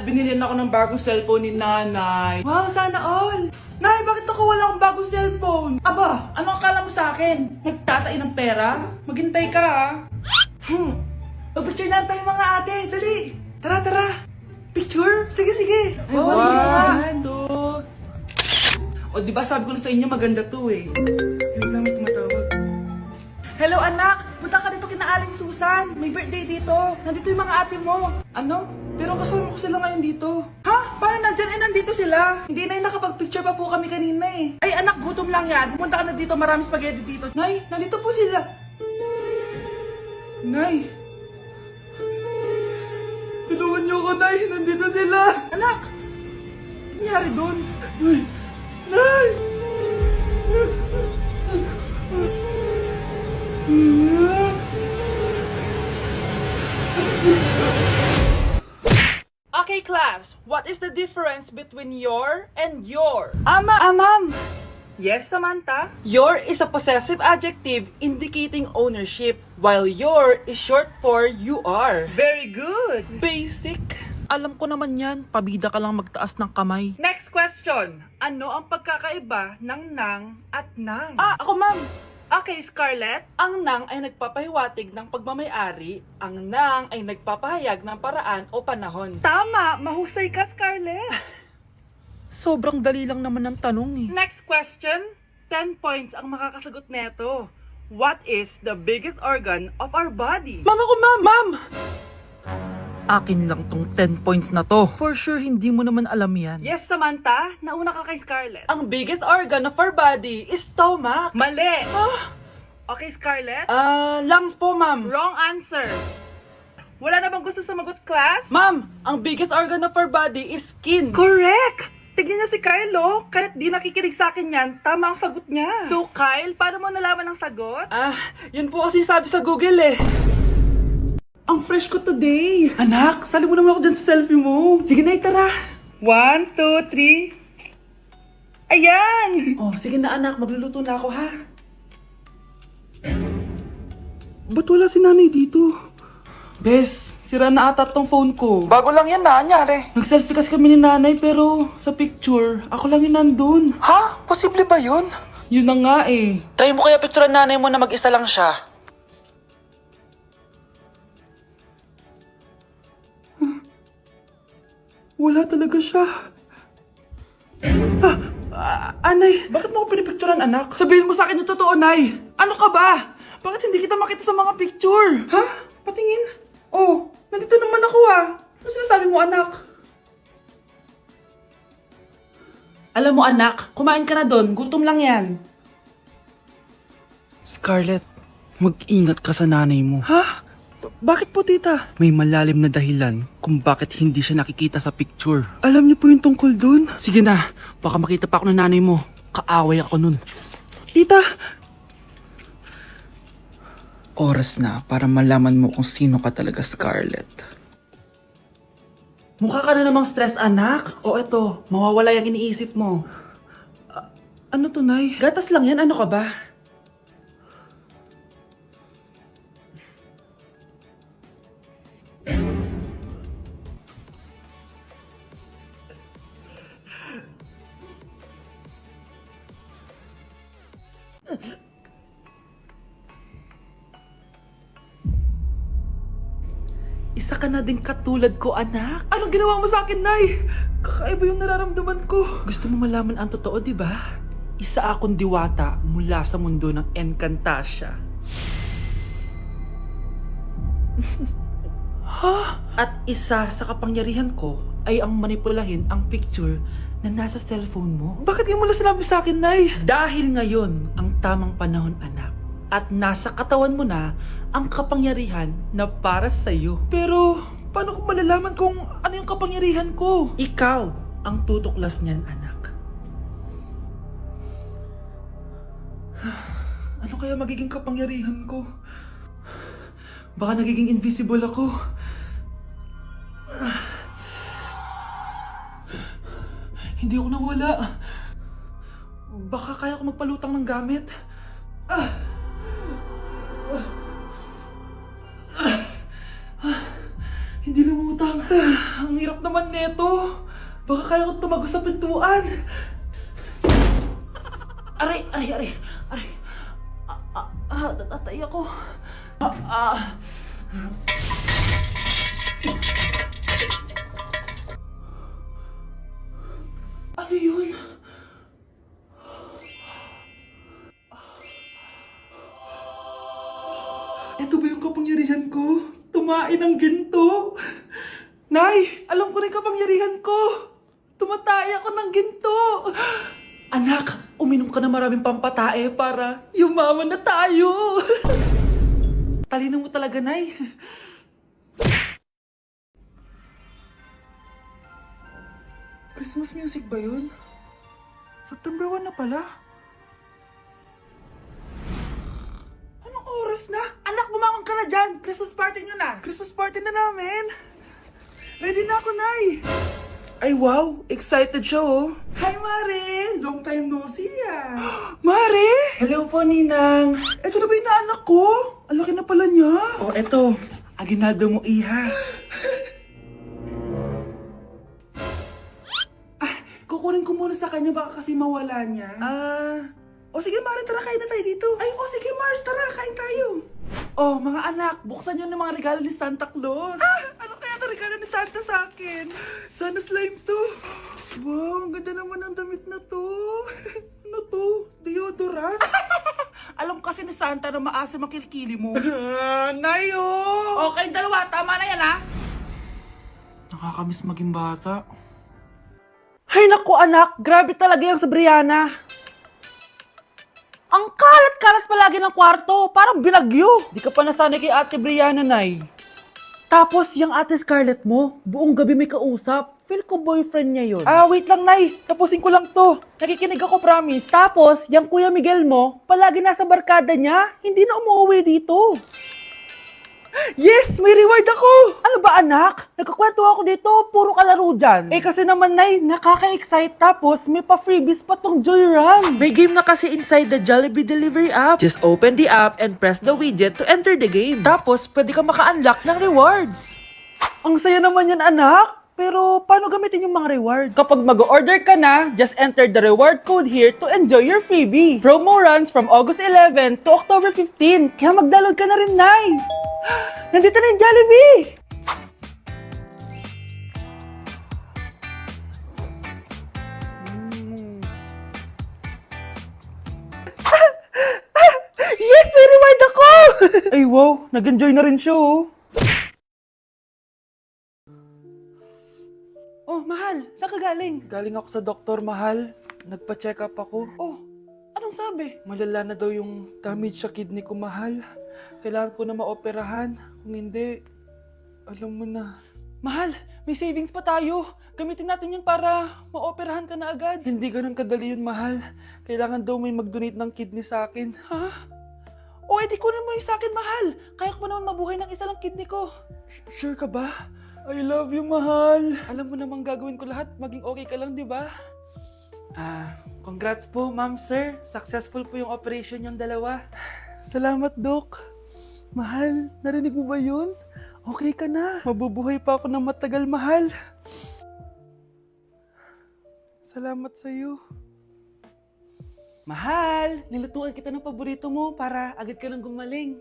Binilihan ako ng bagong cellphone ni nanay. Wow, sana all! Nay, bakit ako wala akong bagong cellphone? Aba, ano akala mo sa akin? Nagtatain ng pera? Maghintay ka ha? Picture na tayo mga ate, dali! Tara, tara! Picture? Sige, sige! Ay, one, two. O diba sabi ko na sa inyo maganda to eh. Yung lang may tumatawag. Hello anak! Punta ka dito kina Aling Susan! May birthday dito! Nandito yung mga ate mo! Ano? Pero kasama ko sila ngayon dito. Ha? Paano nandyan? Eh, nandito sila! Hindi na nakapag-picture pa po kami kanina eh. Ay anak, gutom lang yan! Pumunta ka na dito, marami spaghetti dito. Nay, nandito po sila! Nay! Tulungan niyo ko, Nay! Nandito sila! Anak! Ano nangyari doon? Nay! Nay! Okay, class, what is the difference between your and your? Ma'am! Yes, Samantha? Your is a possessive adjective indicating ownership, while your is short for you are. Very good! Basic. Alam ko naman yan, pabida ka lang magtaas ng kamay. Next question. Ano ang pagkakaiba ng nang at nang? Ako ma'am! Okay, Scarlett. Ang nang ay nagpapahiwatig ng pagmamayari, ang nang ay nagpapahayag ng paraan o panahon. Tama! Mahusay ka, Scarlett! Sobrang dali lang naman ng tanong eh. Next question. 10 points ang makakasagot neto. What is the biggest organ of our body? Ma'am ako ma'am! Ma'am! Akin lang tong 10 points na to. For sure, hindi mo naman alam yan. Yes, Samantha. Nauna ka kay Scarlett. Ang biggest organ of our body is stomach. Mali! Okay, Scarlett? Lungs po ma'am. Wrong answer. Wala na bang gusto sumagot, class? Ma'am, ang biggest organ of our body is skin. Correct! Tignan niya si Kyle, oh. Kahit di nakikinig sa akin yan, tama ang sagot niya. So, Kyle, paano mo nalaman ang sagot? Yun po kasi sabi sa Google eh. Ang fresh ko today. Anak, sali mo naman ako dyan sa selfie mo. Sige na, tara. 1, 2, 3. Ayan! Oh, sige na anak, magluluto na ako ha. Ba't wala si nanay dito? Bes, sira na ata tong phone ko. Bago lang yan, nangyari. Nag-selfie kasi kami ni nanay pero sa picture, ako lang yung nandun. Ha? Posible ba yun? Yun na nga eh. Try mo kaya picturean nanay mo na mag-isa lang siya. Wala talaga siya. Anay, bakit mo ako pinipicturean anak? Sabihin mo sa akin yung totoo, Nay. Ano ka ba? Bakit hindi kita makita sa mga picture? Ha? Patingin. Oh, nandito naman ako ah. Ano sinasabi mo anak? Alam mo anak, kumain ka na doon. Gutom lang yan. Scarlett, mag-ingat ka sa nanay mo. Ha? Bakit po tita? May malalim na dahilan kung bakit hindi siya nakikita sa picture. Alam niyo po yung tungkol doon? Sige na, baka makita pa ako ng nanay mo. Kaaway ako nun. Tita! Oras na para malaman mo kung sino ka talaga, Scarlett. Mukha ka na namang stress anak. O eto, mawawala yung iniisip mo. Ano to, Nay? Gatas lang yan, ano ka ba? Isa ka na din katulad ko, anak. Anong ginawa mo sa akin, Nay? Kakaiba yung nararamdaman ko. Gusto mo malaman ang totoo, di ba? Isa akong diwata mula sa mundo ng Encantasia. Ha? At isa sa kapangyarihan ko ay ang manipulahin ang picture na nasa cellphone mo. Bakit yung mula sinabi sa akin, Nay? Dahil ngayon ang tamang panahon, anak. At nasa katawan mo na ang kapangyarihan na para sa'yo. Pero, paano ko malalaman kung ano yung kapangyarihan ko? Ikaw ang tutuklas niyan, anak. Ano kaya magiging kapangyarihan ko? Baka nagiging invisible ako. Hindi ako nawala. Baka kaya ko magpalutang ng gamit. Hindi lumutang. Ang hirap naman neto. Baka kaya ko tumagos sa pintuan. Aray. Natatay ako. Ano yun? Ito ba yung kapangyarihan ko? Tumain ng ginto? Nay, alam ko na yung kapangyarihan ko. Tumatay ako ng ginto. Anak, uminom ka na maraming pampatae para yumaman na tayo. Talino mo talaga, Nay. Christmas music ba yun? September 1 na pala. Anong oras na? Anak, bumangon ka na dyan. Christmas party nyo na. Christmas party na namin. Ready na ako, Nay. Ay, wow. Excited siya, oh. Hi, Mare. Long time no see, ah. Mare! Hello po, Ninang. Ito na ba yung naanak ko? Ang laki na pala niya. Oh, eto. Aginaldo mo, iha. Kukunin ko muna sa kanya, baka kasi mawala niya. O sige, Mare, tara, kain na tayo dito. Ay, o sige, Mars, tara, kain tayo. Oh, mga anak, buksan niyo ng mga regalo ni Santa Claus. Ano kaya ang regalo ni Santa sa akin? Sana slime to. Wow, ang ganda naman ng damit na to. Ano to? Deodorant? Alam kasi ni Santa na maasim ang kilikili mo. Nayo! Okay, dalawa, tama na yan, ha? Nakakamiss maging bata. Hay naku, anak, grabe talaga yung sa Brianna. Ang kalat-kalat palagi ng kwarto, parang binagyo. Di ka pa nasanay kay Ate Brianna, Nay. Tapos, yung Ate Scarlett mo, buong gabi may kausap. Feel ko boyfriend niya yun. Wait lang, Nay. Tapusin ko lang to. Nakikinig ako, promise. Tapos, yung Kuya Miguel mo, palagi nasa barkada niya. Hindi na umuwi dito. Yes! May reward ako! Ano ba, anak? Nagkakwento ako dito, puro kalaro dyan. Kasi naman, Nay, nakaka-excite. Tapos, may pa-freebies pa tong Joy Run. May game na kasi inside the Jollibee Delivery app. Just open the app and press the widget to enter the game. Tapos, pwede ka maka-unlock ng rewards. Ang saya naman yan, anak. Pero, paano gamitin yung mga rewards? Kapag mag-order ka na, just enter the reward code here to enjoy your freebie. Promo runs from August 11 to October 15. Kaya mag-download ka na rin, Nay. Nandito na yung Jollibee! Yes! May reward ako! Ay, wow! Nag-enjoy na rin siya, oh. Oh, mahal! Saan ka galing? Galing ako sa doktor, mahal. Nagpa-check up ako. Oh, anong sabi? Malala na daw yung damage sa kidney ko, mahal. Kailangan ko na maoperahan. Kung hindi, alam mo na. Mahal, may savings pa tayo. Gamitin natin yan para maoperahan ka na agad. Hindi ganun kadali yun, mahal. Kailangan daw may mag-donate ng kidney sa akin. Ha? O, edi kunin mo yung sa akin, mahal. Kaya ko pa naman mabuhay ng isa lang kidney ko. Sure ka ba? I love you, mahal. Alam mo namang gagawin ko lahat. Maging okay ka lang, di ba? Congrats po, ma'am, sir. Successful po yung operation yung dalawa. Salamat, Doc. Mahal, narinig mo ba yun? Okay ka na. Mabubuhay pa ako ng matagal, mahal. Salamat sa'yo. Mahal, nilutuan kita ng paborito mo para agad ka nang gumaling.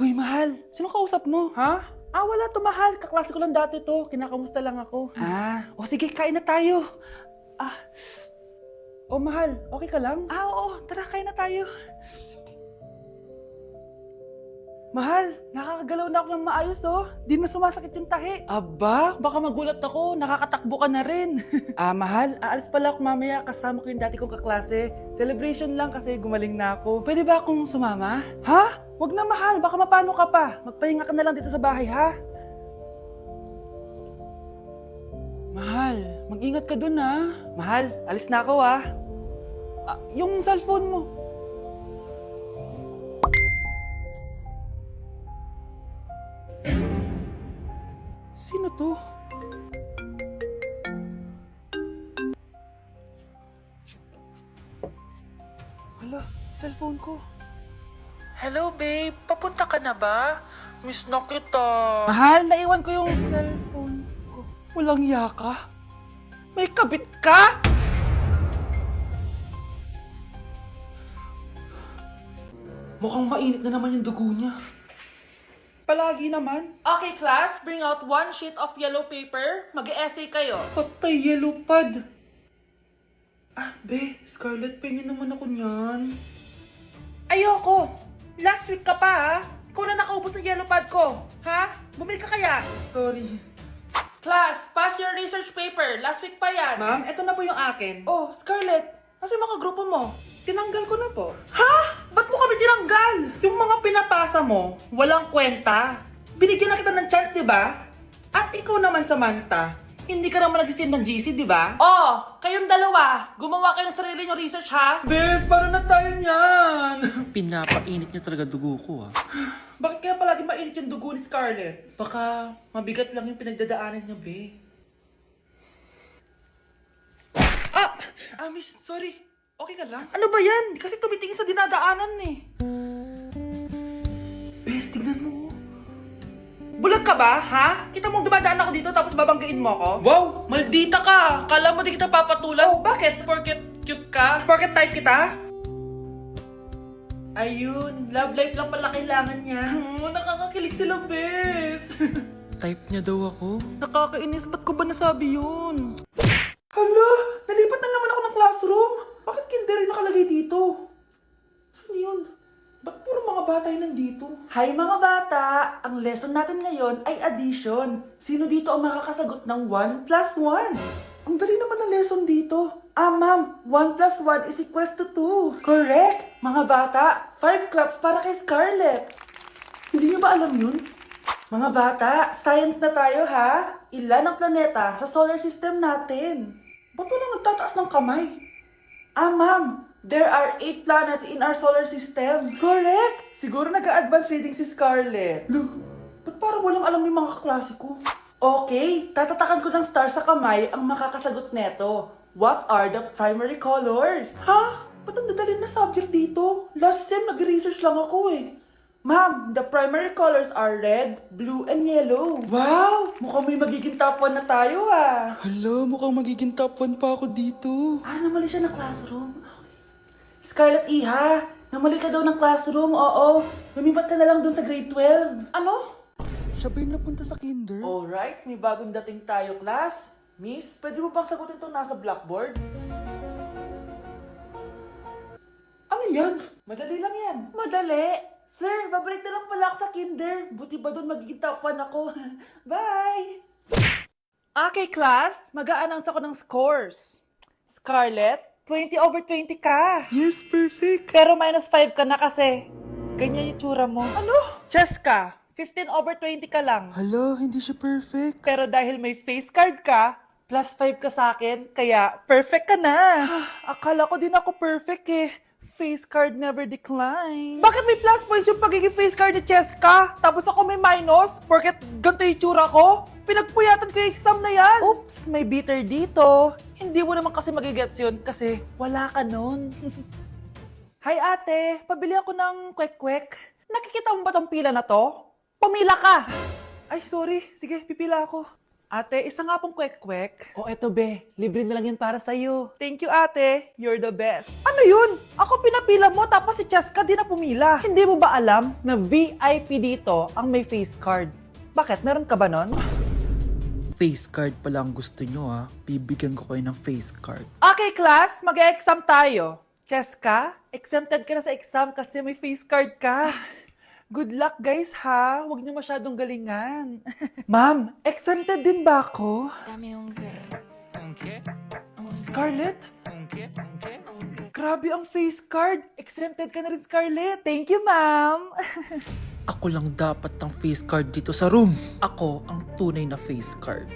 Hoy, mahal, sino kausap mo? Ha? Wala to, mahal. Kaklase ko lang dati to. Kinakamusta lang ako. O sige, kain na tayo. Mahal, okay ka lang? Oo, tara, kain na tayo. Mahal, nakakagalaw na ako ng maayos, oh. Di na sumasakit yung tahi. Aba, baka magulat ako. Nakakatakbo ka na rin. Mahal, aalis pala ako mamaya. Kasama ko yung dati kong kaklase. Celebration lang kasi gumaling na ako. Pwede ba akong sumama? Ha? Wag na, mahal. Baka mapano ka pa. Magpahinga ka na lang dito sa bahay, ha? Mahal, mag-ingat ka dun, ha? Mahal, alis na ako, ha? Yung cellphone mo. Sino to? Hala, cellphone ko. Hello, babe. Nakapunta ka na ba? Miss na kita. Mahal, naiwan ko yung cellphone ko. Walang yaka. May kabit ka? Mukhang mainit na naman yung dugo niya. Palagi naman. Okay, class, bring out one sheet of yellow paper. Mag-essay kayo. Patay, yellow pad. Ah, be, Scarlett, pengin naman ako niyan. Ayoko. Last week ka pa, ha? Ikaw na nakaubos ng yellow pad ko. Ha? Bumili ka kaya? Sorry. Class, pass your research paper. Last week pa yan. Ma'am, eto na po yung akin. Oh, Scarlett, nasa yung mga grupo mo? Tinanggal ko na po. Ha? Ba't mo kami tinanggal? Yung mga pinapasa mo, walang kwenta. Binigyan na kita ng chance, di ba? At ikaw naman, Samantha, hindi ka naman nag-send ng GC, di ba? Oh, kayong dalawa, gumawa kayo ng sarili nyong research, ha? Bes, paano na tayo niyan? Pinapainit niya talaga dugo ko ah. Bakit kaya palagi mainit yung dugo ni Scarlett? Baka mabigat lang yung pinagdadaanan niya, be. Ah, miss, sorry. Okay ka lang? Ano ba yan? Kasi tumitingin sa dinadaanan eh. Bes, tignan mo. Bulag ka ba, ha? Kita mong dumadaan ako dito tapos babanggain mo ako? Wow, maldita ka! Kala mo di kita papatulan? Oh, bakit? Porket cute ka? Porket type kita? Ayun, love life lang pala kailangan niya. Nakakakilig sila, bes. Type niya daw ako. Nakakainis, ba't ko ba nasabi yun? Hala, nalipat na naman ako ng classroom. Bakit kinder rin nakalagay dito? Saan yun? Ba't puro mga bata yun nandito? Hi mga bata! Ang lesson natin ngayon ay addition. Sino dito ang makakasagot ng 1 plus 1? Ang dali naman ng lesson dito. Ah ma'am, 1 plus 1 is equals to 2. Correct! Mga bata, 5 claps para kay Scarlett. Hindi niyo ba alam yun? Mga bata, science na tayo ha? Ilan ang planeta sa solar system natin? Ba't walang nagtataas ng kamay? Ah, ma'am, there are 8 planets in our solar system. Correct! Siguro nag-a-advance reading si Scarlett. Lo, ba't parang walang alam yung mga kaklase ko? Okay, tatatakan ko ng star sa kamay ang makakasagot neto. What are the primary colors? Ha? Ba't ang dadalhin na subject dito? Last sem, nag-research lang ako eh. Ma'am, the primary colors are red, blue, and yellow. Wow! Mukhang may magiging top 1 na tayo ah. Hala, mukhang magiging top 1 pa ako dito. Ah, namali siya ng classroom. Scarlett Iha, namali ka daw ng classroom, oo. Lumipat ka na lang dun sa grade 12. Ano? Siya ba yung napunta sa kinder? Alright, may bagong dating tayo, class. Miss, pwede mo bang sagutin itong nasa blackboard? Ano yan? Madali lang yan. Madali? Sir, babalik na lang pala ako sa kinder. Buti ba doon magiging top 1 ako? Bye! Okay, class. Mag-a-announce ako ng scores. Scarlett, 20/20 ka. Yes, perfect. Pero -5 ka na kasi. Ganyan yung tsura mo. Ano? Cheska, 15/20 ka lang. Hala, hindi siya perfect. Pero dahil may face card ka, +5 ka sa akin, kaya perfect ka na. Akala ko din ako perfect eh. Face card never decline. Bakit may plus points yung pagiging face card ni Cheska? Tapos ako may minus? Porket ganito yung tsura ko? Pinagpuyatan ko yung exam na yan. Oops, may bitter dito. Hindi mo naman kasi magigets yun kasi wala ka nun. Hi ate, pabili ako ng kwek-kwek. Nakikita mo ba tong pila na to? Pumila ka! Ay, sorry. Sige, pipila ako. Ate, isa nga pong kwek-kwek. Oh, eto be. Libre na lang yan para sa'yo. Thank you, ate. You're the best. Ano yun? Ako pinapila mo tapos si Cheska di na pumila. Hindi mo ba alam na VIP dito ang may face card? Bakit? Meron ka ba nun? Face card pala ang gusto nyo ah. Bibigyan ko kayo ng face card. Okay, class, mag-exam tayo. Cheska, exempted ka na sa exam kasi may face card ka. Good luck guys ha. Huwag niyo masyadong galingan. Ma'am, exempted din ba ako? Dame un qué. Scarlett? Grabe ang face card. Exempted ka na rin, Scarlett. Thank you, ma'am. Ako lang dapat ang face card dito sa room. Ako ang tunay na face card.